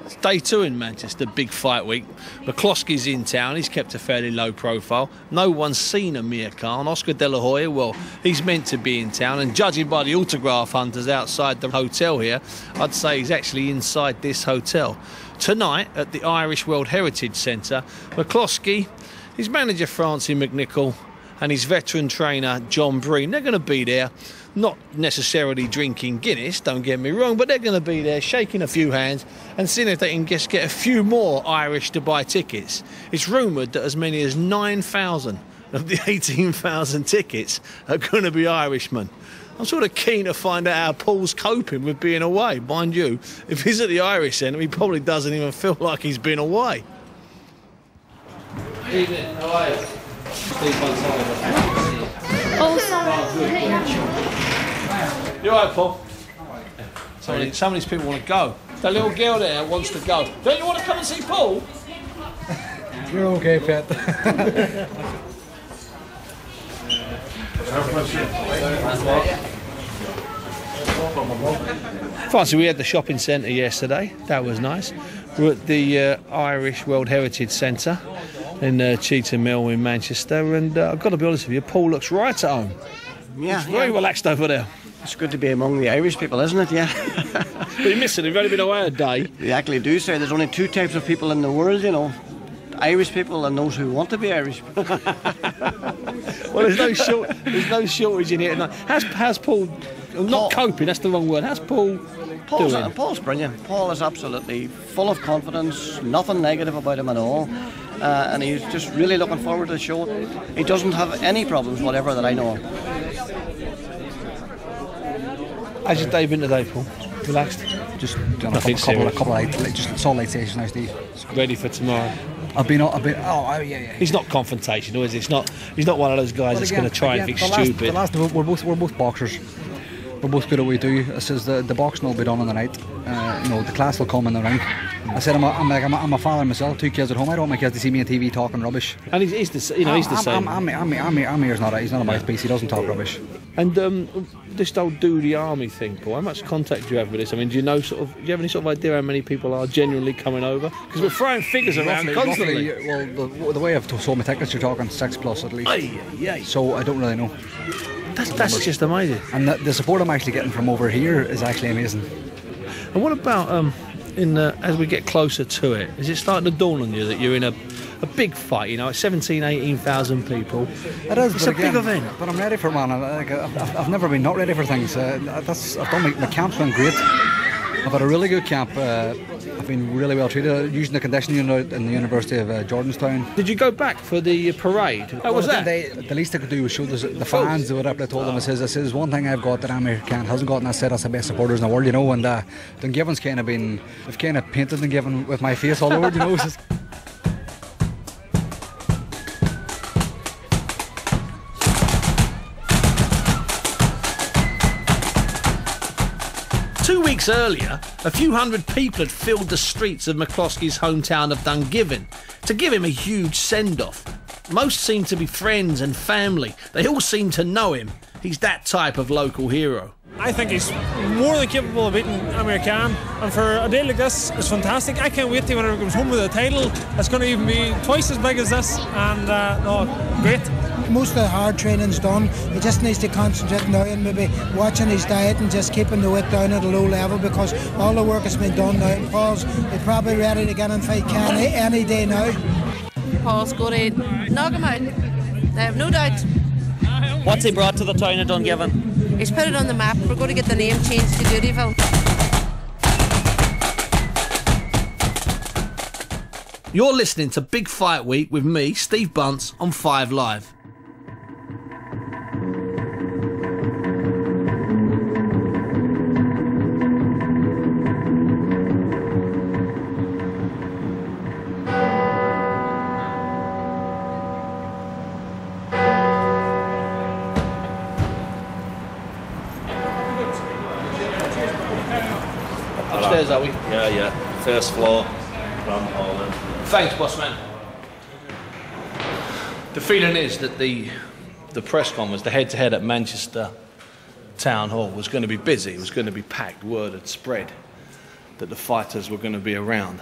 It's day 2 in Manchester, big fight week. McCloskey's in town, he's kept a fairly low profile. No one's seen Amir Khan. Oscar De La Hoya, well, he's meant to be in town, and judging by the autograph hunters outside the hotel here, I'd say he's actually inside this hotel. Tonight, at the Irish World Heritage Centre, McCloskey, his manager Francie McNichol, and his veteran trainer John Breen, they're going to be there. Not necessarily drinking Guinness, don't get me wrong, but they're going to be there shaking a few hands and seeing if they can just get a few more Irish to buy tickets. It's rumoured that as many as 9,000 of the 18,000 tickets are going to be Irishmen. I'm sort of keen to find out how Paul's coping with being away. Mind you, if he's at the Irish Centre, he probably doesn't even feel like he's been away. Evening, how are you? Steve Bunce. Oh, sorry. You all right, Paul? Some of these people want to go. That little girl there wants to go. Don't you want to come and see Paul? You're okay, Pat. Fancy, we had the shopping centre yesterday. That was nice. We're at the Irish World Heritage Centre in Cheetham Mill in Manchester, and I've got to be honest with you, Paul looks right at home. Yeah, he's very relaxed over there. It's good to be among the Irish people, isn't it? Yeah. But you miss it. You've only been away a day. They actually do say there's only 2 types of people in the world, you know. Irish people and those who want to be Irish. Well, there's no shortage in here tonight. How's Paul? Not coping. That's the wrong word. How's Paul doing? Paul's brilliant. Paul is absolutely full of confidence. Nothing negative about him at all. And he's just really looking forward to the show. He doesn't have any problems whatever that I know of. How's your day been today, Paul? Relaxed? Just done a couple of light, just saw light sessions now, Steve. Ready for tomorrow? I've been. Oh, yeah. He's not confrontational, is he? He's not one of those guys that's going to try anything stupid. We're both boxers. We're both good at what we do. I says the boxing will be done in the night. You know, the class will come in the ring. I said I'm a father myself, 2 kids at home. I don't want my kids to see me on TV talking rubbish. And he's the same. Amir's not. He's not a mouthpiece. He doesn't talk rubbish. And this whole do the army thing, Paul. How much contact do you have with this? I mean, do you have any sort of idea how many people are genuinely coming over? Because we're throwing figures around constantly. Well, the way I've sold my tickets, you're talking 6+ at least. So I don't really know. That's just amazing. And the support I'm actually getting from over here is actually amazing. And what about as we get closer to it, is it starting to dawn on you that you're in a big fight? You know, 18,000 people. It is. It's a big event. But I'm ready for it, man. I've never been not ready for things. I've done my camp's been great. I've had a really good camp. I've been really well treated. Using the conditioning unit in the University of Jordanstown. Did you go back for the parade? How was that? The least I could do was show the fans what I told them. I says one thing I've got that Amir Khan hasn't got, and I said that's the best supporters in the world, you know. And Dungiven's kind of been, I've kind of painted Dungiven with my face all over, you know. 2 weeks earlier, a few hundred people had filled the streets of McCloskey's hometown of Dungiven to give him a huge send-off. Most seemed to be friends and family. They all seemed to know him. He's that type of local hero. I think he's more than capable of beating Amir Khan, and for a day like this, it's fantastic. I can't wait to when he comes home with a title. It's going to even be twice as big as this, and great. Most of the hard training's done. He just needs to concentrate now and maybe watching his diet and just keeping the weight down at a low level, because all the work has been done now. And Paul's probably ready to get and fight Khan any day now. Paul's going to knock him out. I have no doubt. What's he brought to the town of Dungiven? He's put it on the map. We're going to get the name changed to Dutyville. You're listening to Big Fight Week with me, Steve Bunce, on 5 Live. Upstairs, are we? Yeah. First floor. Thanks, boss man. The feeling is that the press conference, the head-to-head at Manchester Town Hall, was going to be busy. It was going to be packed. Word had spread. that the fighters were going to be around.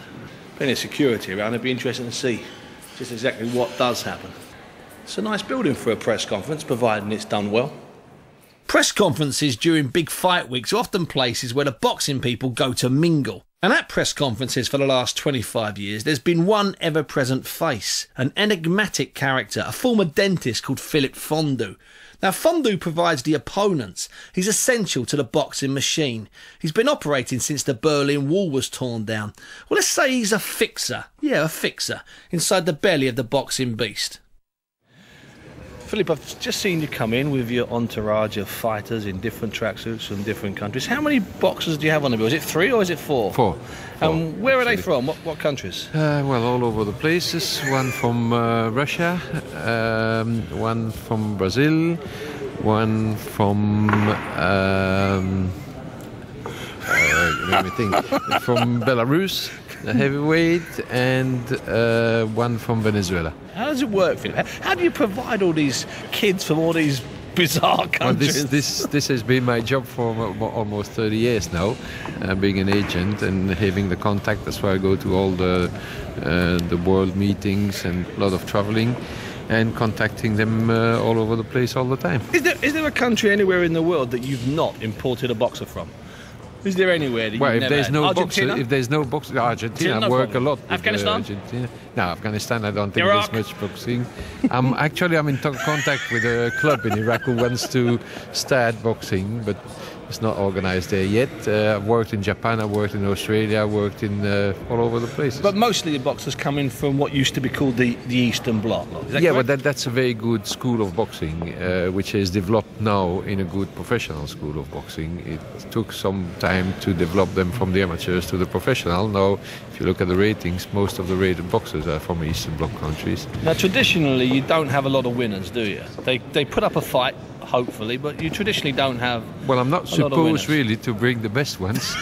Plenty of security around. It'd be interesting to see just exactly what does happen. It's a nice building for a press conference, providing it's done well. Press conferences during big fight weeks are often places where the boxing people go to mingle. And at press conferences for the last 25 years, there's been one ever-present face, an enigmatic character, a former dentist called Philip Fondue. Now, Fondue provides the opponents. He's essential to the boxing machine. He's been operating since the Berlin Wall was torn down. Well, let's say he's a fixer. Yeah, a fixer, inside the belly of the boxing beast. Philip, I've just seen you come in with your entourage of fighters in different tracksuits from different countries. How many boxers do you have on the bill? Is it 3 or is it 4? 4. And where are they from? What countries? Well, all over the places. One from Russia, one from Brazil, one from let me think, from Belarus, a heavyweight, and one from Venezuela. How does it work, Philip? How do you provide all these kids from all these bizarre countries? Well, this has been my job for almost 30 years now, being an agent and having the contact. That's why I go to all the world meetings and a lot of traveling and contacting them all over the place all the time. Is there a country anywhere in the world that you've not imported a boxer from? Is there anywhere that you've never had? If there's no boxer, Argentina, I work a lot with Afghanistan? Argentina. No, Afghanistan, I don't think Iraq? there's much boxing. I'm in contact with a club in Iraq who wants to start boxing, but it's not organized there yet. I've worked in Japan, I've worked in Australia, I've worked in all over the places. But mostly the boxers come in from what used to be called the Eastern Bloc. Is that correct? But that's a very good school of boxing, which is developed now in a good professional school of boxing. It took some time to develop them from the amateurs to the professional. Now, if you look at the ratings, most of the rated boxers are from Eastern Bloc countries. Now, traditionally, you don't have a lot of winners, do you? They put up a fight, hopefully, but you traditionally don't have. Well, I'm not supposed really to bring the best ones.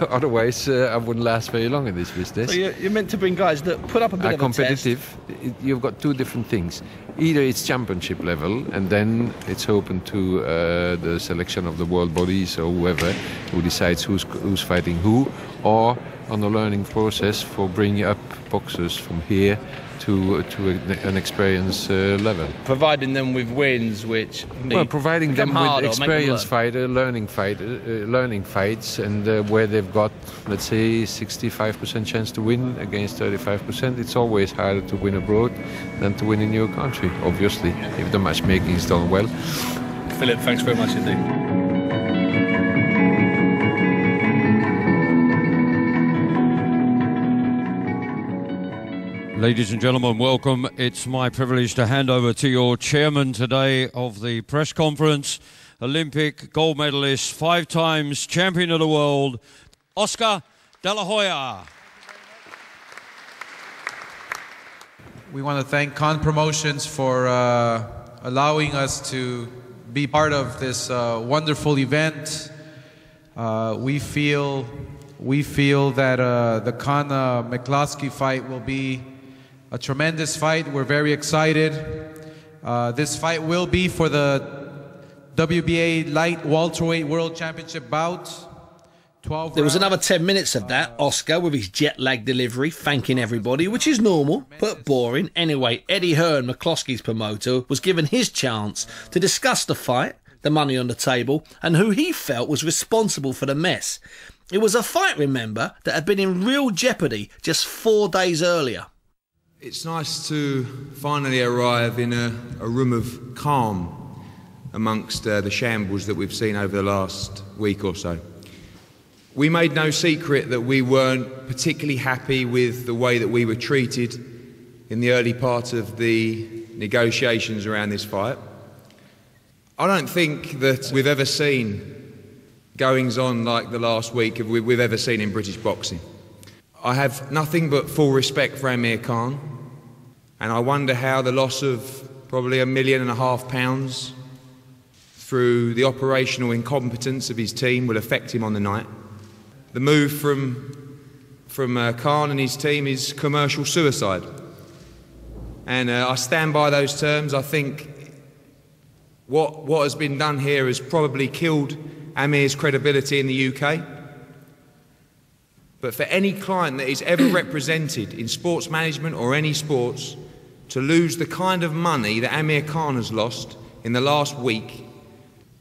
Otherwise, I wouldn't last very long in this business. So you're meant to bring guys that put up a bit of competitive. A test. You've got two different things. Either it's championship level, and then it's open to the selection of the world bodies or whoever who decides who's fighting who, or on the learning process for bringing up boxers from here to an experience level. Providing them with wins, which providing them with experienced fighter, learning fights, and where they've got, let's say, 65% chance to win against 35%. It's always harder to win abroad than to win in your country, obviously, if the matchmaking is done well. Philip, thanks very much indeed. Ladies and gentlemen, welcome. It's my privilege to hand over to your chairman today of the press conference, Olympic gold medalist, 5 times champion of the world, Oscar De La Hoya. We want to thank Khan Promotions for allowing us to be part of this wonderful event. We feel that the Khan McCloskey fight will be a tremendous fight. We're very excited. This fight will be for the WBA Light-Welterweight World Championship bout. There was another 10 minutes of that, Oscar with his jet-lag delivery, thanking everybody, which is normal, but boring. Anyway, Eddie Hearn, McCloskey's promoter, was given his chance to discuss the fight, the money on the table, and who he felt was responsible for the mess. It was a fight, remember, that had been in real jeopardy just 4 days earlier. It's nice to finally arrive in a room of calm amongst the shambles that we've seen over the last week or so. We made no secret that we weren't particularly happy with the way that we were treated in the early part of the negotiations around this fight. I don't think that we've ever seen goings on like the last week we've ever seen in British boxing. I have nothing but full respect for Amir Khan, and I wonder how the loss of probably £1.5 million through the operational incompetence of his team will affect him on the night. The move from Khan and his team is commercial suicide, and I stand by those terms. I think what has been done here has probably killed Amir's credibility in the UK. but for any client that is ever represented in sports management or any sports to lose the kind of money that Amir Khan has lost in the last week,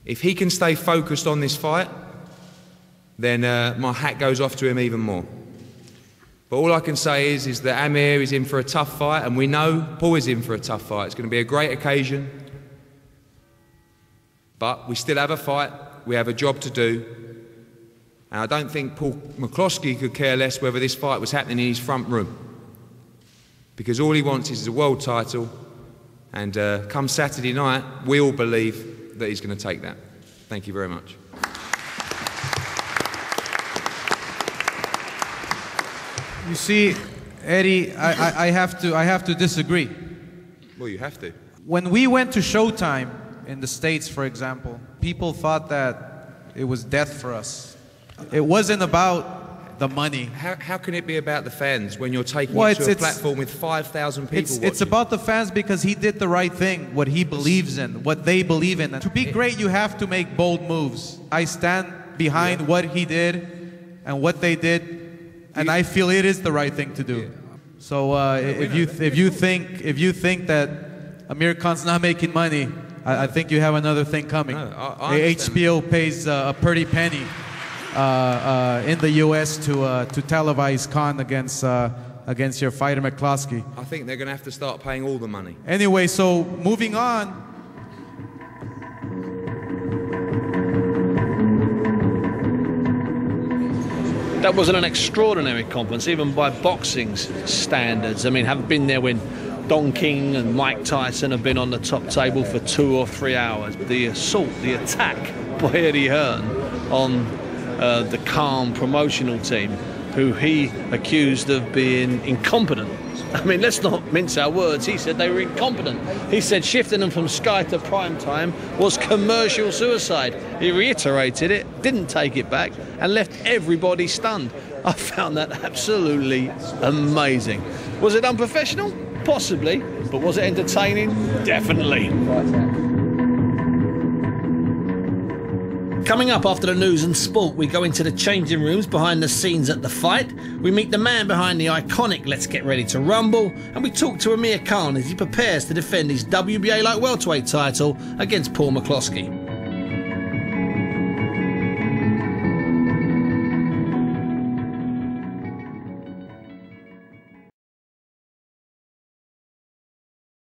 if he can stay focused on this fight, then my hat goes off to him even more. But all I can say is that Amir is in for a tough fight, and we know Paul is in for a tough fight. It's going to be a great occasion, but we still have a fight. We have a job to do, and I don't think Paul McCloskey could care less whether this fight was happening in his front room, because all he wants is a world title, and come Saturday night, we all believe that he's going to take that. Thank you very much. You see, Eddie, I have to disagree. Well, you have to. When we went to Showtime in the States, for example, people thought that it was death for us. It wasn't about the money. How can it be about the fans when you're taking it to a platform with 5,000 people watching? It's about the fans because he did the right thing, what he believes in, what they believe in. And to be great, you have to make bold moves. I stand behind what he did and what they did. And I feel it is the right thing to do. So if you think that Amir Khan's not making money, I think you have another thing coming. No, HBO pays a pretty penny in the U.S. to televise Khan against your fighter McCloskey. I think they're going to have to start paying all the money. Anyway, so moving on. That wasn't an extraordinary conference, even by boxing's standards. I mean, having been there when Don King and Mike Tyson have been on the top table for 2 or 3 hours. The assault, the attack by Eddie Hearn on the Khan promotional team, who he accused of being incompetent. I mean, let's not mince our words. He said they were incompetent. He said shifting them from Sky to prime time was commercial suicide. He reiterated it, didn't take it back, and left everybody stunned. I found that absolutely amazing. Was it unprofessional? Possibly. But was it entertaining? Definitely. Coming up after the news and sport, we go into the changing rooms behind the scenes at the fight. We meet the man behind the iconic Let's Get Ready to Rumble, and we talk to Amir Khan as he prepares to defend his WBA Light-Welterweight title against Paul McCloskey.